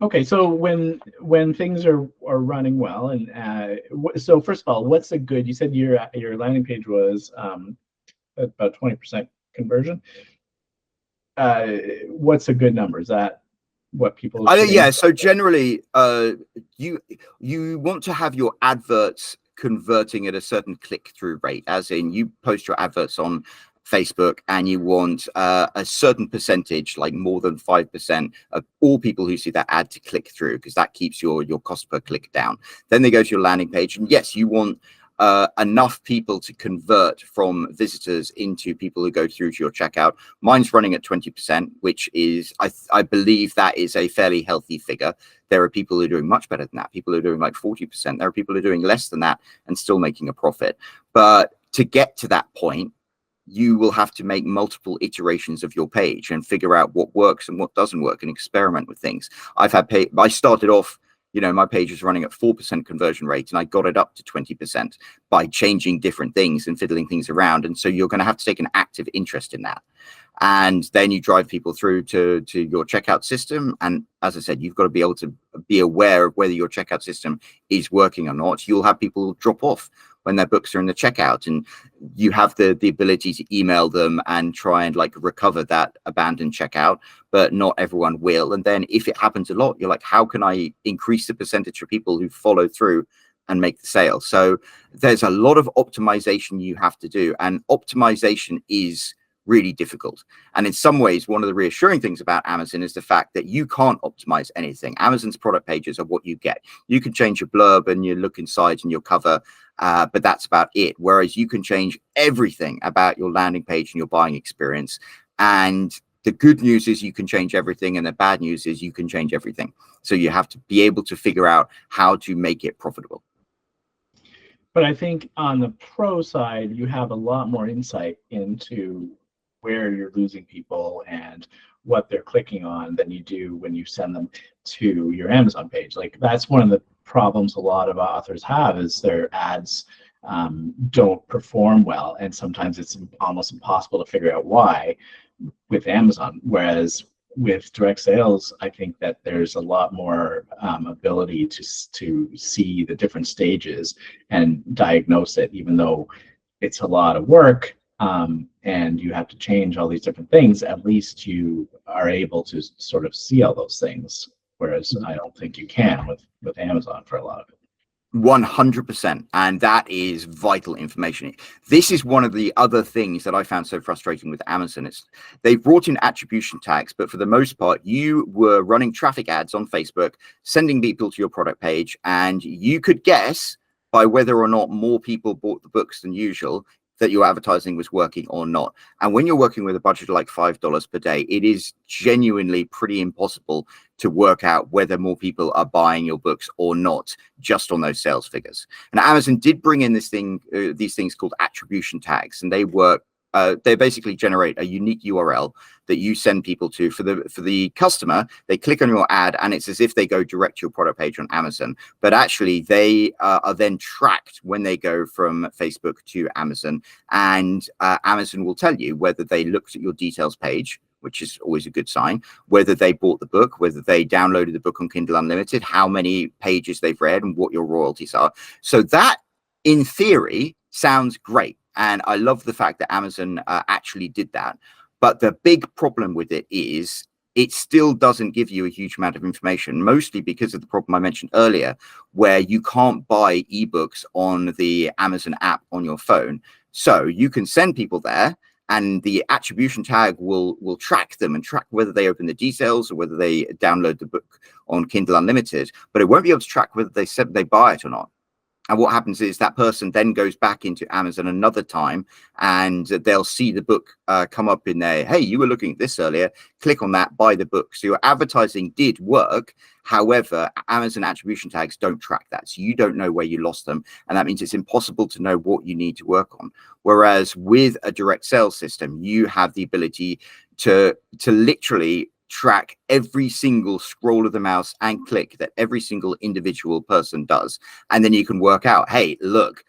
Okay, so when things are running well, and so first of all, what's a good? You said your landing page was about 20% conversion. What's a good number? Is that what people? Yeah. So generally, you want to have your adverts converting at a certain click-through rate, as in you post your adverts on Facebook and you want a certain percentage, like more than 5% of all people who see that ad to click through, because that keeps your cost per click down. Then they go to your landing page, and yes, you want enough people to convert from visitors into people who go through to your checkout. Mine's running at 20%, which is, I believe that is a fairly healthy figure. There are people who are doing much better than that. People who are doing like 40%. There are people who are doing less than that and still making a profit. But to get to that point, you will have to make multiple iterations of your page and figure out what works and what doesn't work and experiment with things. I started off, my page was running at 4% conversion rate, and I got it up to 20% by changing different things and fiddling things around. And so you're going to have to take an active interest in that. And then you drive people through to your checkout system. And as I said, you've got to be able to be aware of whether your checkout system is working or not. You'll have people drop off when their books are in the checkout, and you have the ability to email them and try and like recover that abandoned checkout, but not everyone will. And then if it happens a lot, you're like, how can I increase the percentage of people who follow through and make the sale? So there's a lot of optimization you have to do, and optimization is really difficult. And in some ways, one of the reassuring things about Amazon is the fact that you can't optimize anything. Amazon's product pages are what you get. You can change your blurb and your look inside and your cover, but that's about it. Whereas you can change everything about your landing page and your buying experience. And the good news is you can change everything, and the bad news is you can change everything. So you have to be able to figure out how to make it profitable. But I think on the pro side, you have a lot more insight into where you're losing people and what they're clicking on than you do when you send them to your Amazon page. Like, that's one of the problems a lot of authors have, is their ads don't perform well, and sometimes it's almost impossible to figure out why with Amazon. Whereas with direct sales, I think that there's a lot more ability to see the different stages and diagnose it, even though it's a lot of work. And you have to change all these different things. At least you are able to sort of see all those things, whereas I don't think you can with Amazon for a lot of it. 100%. And that is vital information. This is one of the other things that I found so frustrating with Amazon. They've brought in attribution tags, but for the most part, you were running traffic ads on Facebook, sending people to your product page, and you could guess by whether or not more people bought the books than usual that your advertising was working or not. And when you're working with a budget of like $5 per day, it is genuinely pretty impossible to work out whether more people are buying your books or not just on those sales figures. And Amazon did bring in these things called attribution tags, and they work. They basically generate a unique URL that you send people to. For the customer, they click on your ad, and it's as if they go direct to your product page on Amazon. But actually, they are then tracked when they go from Facebook to Amazon, and Amazon will tell you whether they looked at your details page, which is always a good sign, whether they bought the book, whether they downloaded the book on Kindle Unlimited, how many pages they've read, and what your royalties are. So that, in theory, sounds great. And I love the fact that Amazon actually did that. But the big problem with it is it still doesn't give you a huge amount of information, mostly because of the problem I mentioned earlier, where you can't buy ebooks on the Amazon app on your phone. So you can send people there, and the attribution tag will track them and track whether they open the details or whether they download the book on Kindle Unlimited, but it won't be able to track whether they said they buy it or not. And what happens is that person then goes back into Amazon another time, and they'll see the book come up in there. Hey, you were looking at this earlier. Click on that, buy the book. So your advertising did work. However, Amazon attribution tags don't track that. So you don't know where you lost them. And that means it's impossible to know what you need to work on. Whereas with a direct sales system, you have the ability to literally track every single scroll of the mouse and click that every single individual person does. And then you can work out, hey, look,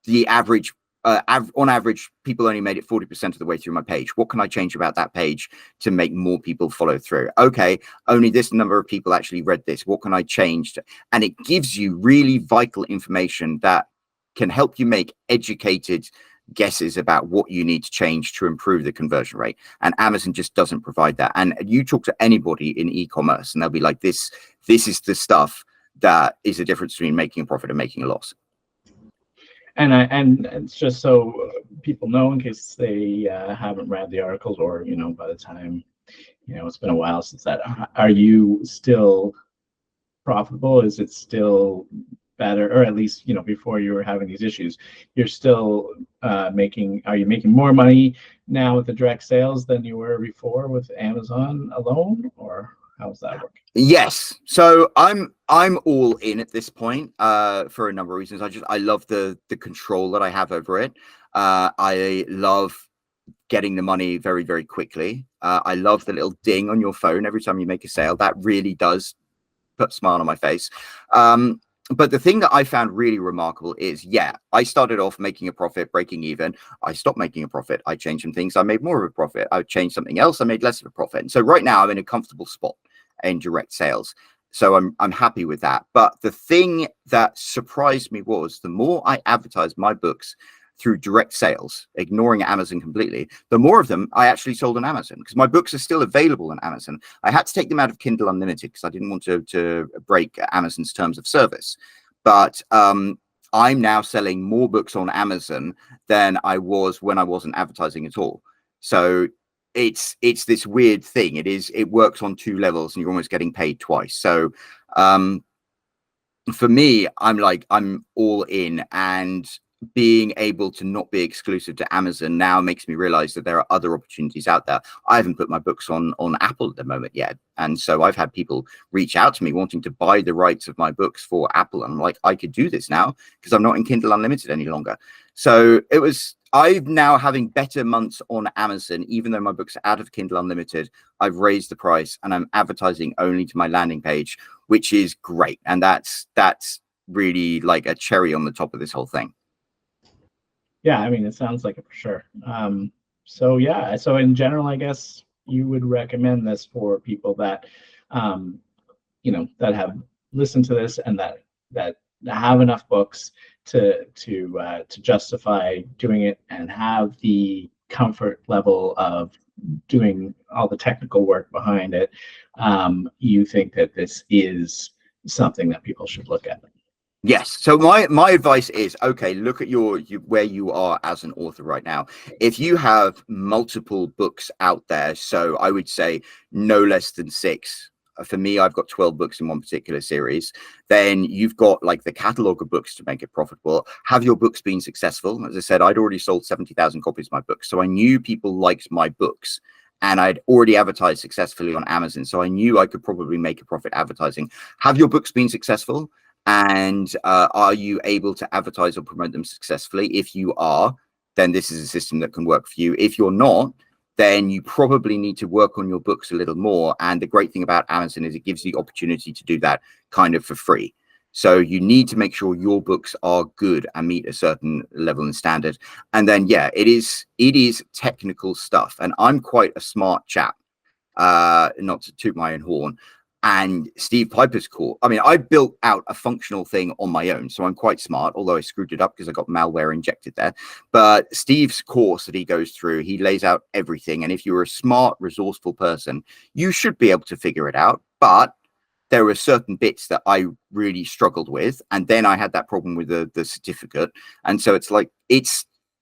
the average, on average, people only made it 40% of the way through my page. What can I change about that page to make more people follow through? Okay, only this number of people actually read this. What can I change? And it gives you really vital information that can help you make educated guesses about what you need to change to improve the conversion rate. And Amazon just doesn't provide that. And you talk to anybody in e-commerce and they'll be like, this is the stuff that is the difference between making a profit and making a loss. And it's just so people know, in case they haven't read the articles, or by the time it's been a while since that. Are you still profitable? Is it still better, or at least before you were having these issues, you're still making? Are you making more money now with the direct sales than you were before with Amazon alone, or how's that working? Yes, so I'm all in at this point for a number of reasons. I love the control that I have over it. I love getting the money very, very quickly. I love the little ding on your phone every time you make a sale. That really does put a smile on my face. But the thing that I found really remarkable is, I started off making a profit, breaking even. I stopped making a profit. I changed some things. I made more of a profit. I changed something else. I made less of a profit. And so right now I'm in a comfortable spot in direct sales. So I'm happy with that. But the thing that surprised me was the more I advertised my books through direct sales, ignoring Amazon completely, the more of them I actually sold on Amazon, because my books are still available on Amazon. I had to take them out of Kindle Unlimited because I didn't want to break Amazon's terms of service. But I'm now selling more books on Amazon than I was when I wasn't advertising at all. So it's this weird thing. It works on two levels, and you're almost getting paid twice. So for me, I'm all in, and being able to not be exclusive to Amazon now makes me realize that there are other opportunities out there. I haven't put my books on Apple at the moment yet. And so I've had people reach out to me wanting to buy the rights of my books for Apple. And I'm like, I could do this now because I'm not in Kindle Unlimited any longer. So I'm now having better months on Amazon, even though my books are out of Kindle Unlimited. I've raised the price and I'm advertising only to my landing page, which is great. And that's really like a cherry on the top of this whole thing. Yeah, I mean, it sounds like it for sure. So in general, I guess you would recommend this for people that, that have listened to this and that have enough books to justify doing it and have the comfort level of doing all the technical work behind it. You think that this is something that people should look at? Yes. So my advice is, okay, look at where you are as an author right now. If you have multiple books out there, so I would say no less than 6. For me, I've got 12 books in one particular series. Then you've got like the catalog of books to make it profitable. Have your books been successful? As I said, I'd already sold 70,000 copies of my books. So I knew people liked my books. And I'd already advertised successfully on Amazon. So I knew I could probably make a profit advertising. Have your books been successful? And are you able to advertise or promote them successfully? If you are, then this is a system that can work for you. If you're not, then you probably need to work on your books a little more. And the great thing about Amazon is it gives you the opportunity to do that kind of for free. So you need to make sure your books are good and meet a certain level and standard. And then, it is technical stuff. And I'm quite a smart chap, not to toot my own horn. And Steve Piper's course, I mean, I built out a functional thing on my own, so I'm quite smart, although I screwed it up because I got malware injected there. But Steve's course that he goes through, he lays out everything. And if you're a smart, resourceful person, you should be able to figure it out. But there were certain bits that I really struggled with. And then I had that problem with the certificate. And so it's like,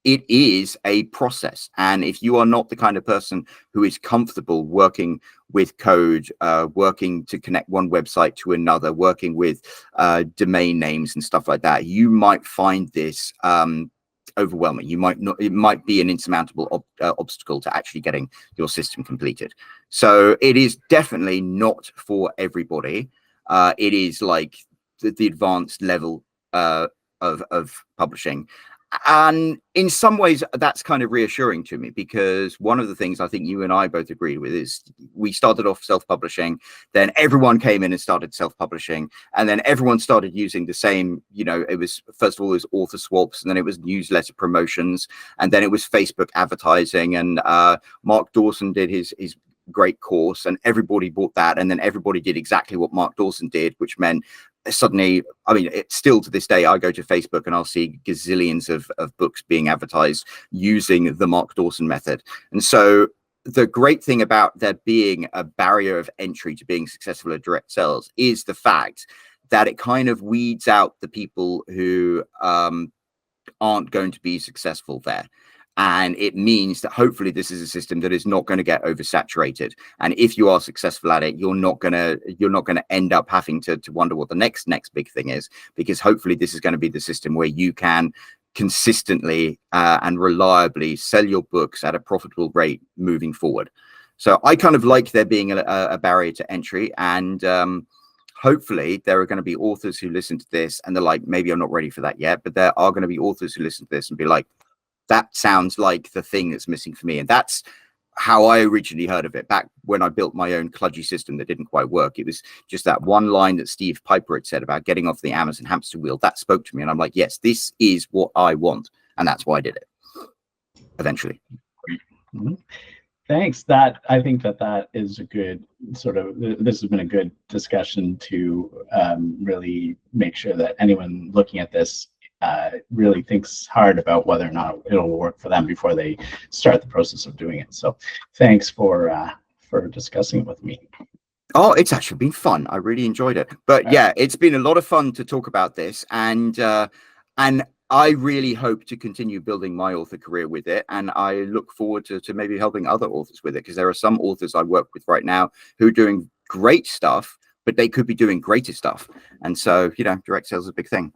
it is a process. And if you are not the kind of person who is comfortable working with code, working to connect one website to another, working with domain names and stuff like that, you might find this overwhelming. You might not, it might be an insurmountable obstacle to actually getting your system completed. So it is definitely not for everybody. It is like the advanced level of publishing. And in some ways, that's kind of reassuring to me, because one of the things I think you and I both agreed with is we started off self-publishing, then everyone came in and started self-publishing, and then everyone started using the same, it was, first of all, it was author swaps, and then it was newsletter promotions, and then it was Facebook advertising, and Mark Dawson did his great course, and everybody bought that, and then everybody did exactly what Mark Dawson did, which meant suddenly, I mean, it's still to this day, I go to Facebook and I'll see gazillions of books being advertised using the Mark Dawson method. And so the great thing about there being a barrier of entry to being successful at direct sales is the fact that it kind of weeds out the people who aren't going to be successful there. And it means that hopefully this is a system that is not going to get oversaturated. And if you are successful at it, you're not gonna end up having to wonder what the next big thing is, because hopefully this is going to be the system where you can consistently and reliably sell your books at a profitable rate moving forward. So I kind of like there being a barrier to entry, and hopefully there are going to be authors who listen to this and they're like, maybe I'm not ready for that yet, but there are going to be authors who listen to this and be like, that sounds like the thing that's missing for me. And that's how I originally heard of it back when I built my own kludgy system that didn't quite work. It was just that one line that Steve Piper had said about getting off the Amazon hamster wheel that spoke to me. And I'm like, yes, this is what I want. And that's why I did it eventually. Mm-hmm. Thanks. I think that is a good sort of, this has been a good discussion to really make sure that anyone looking at this really thinks hard about whether or not it'll work for them before they start the process of doing it. So thanks for discussing it with me. Oh, it's actually been fun. I really enjoyed it. But yeah, it's been a lot of fun to talk about this, and I really hope to continue building my author career with it. And I look forward to maybe helping other authors with it, because there are some authors I work with right now who are doing great stuff, but they could be doing greater stuff. And so, direct sales is a big thing.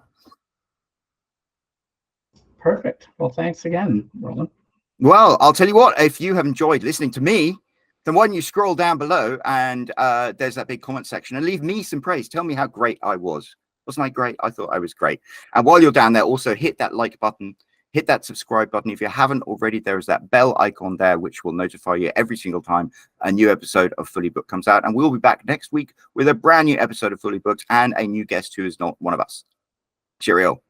Perfect. Well, thanks again, Roland. Well, I'll tell you what, if you have enjoyed listening to me, then why don't you scroll down below and there's that big comment section and leave me some praise. Tell me how great I was. Wasn't I great? I thought I was great. And while you're down there, also hit that like button, hit that subscribe button. If you haven't already, there is that bell icon there, which will notify you every single time a new episode of Fully Booked comes out. And we'll be back next week with a brand new episode of Fully Booked and a new guest who is not one of us. Cheerio.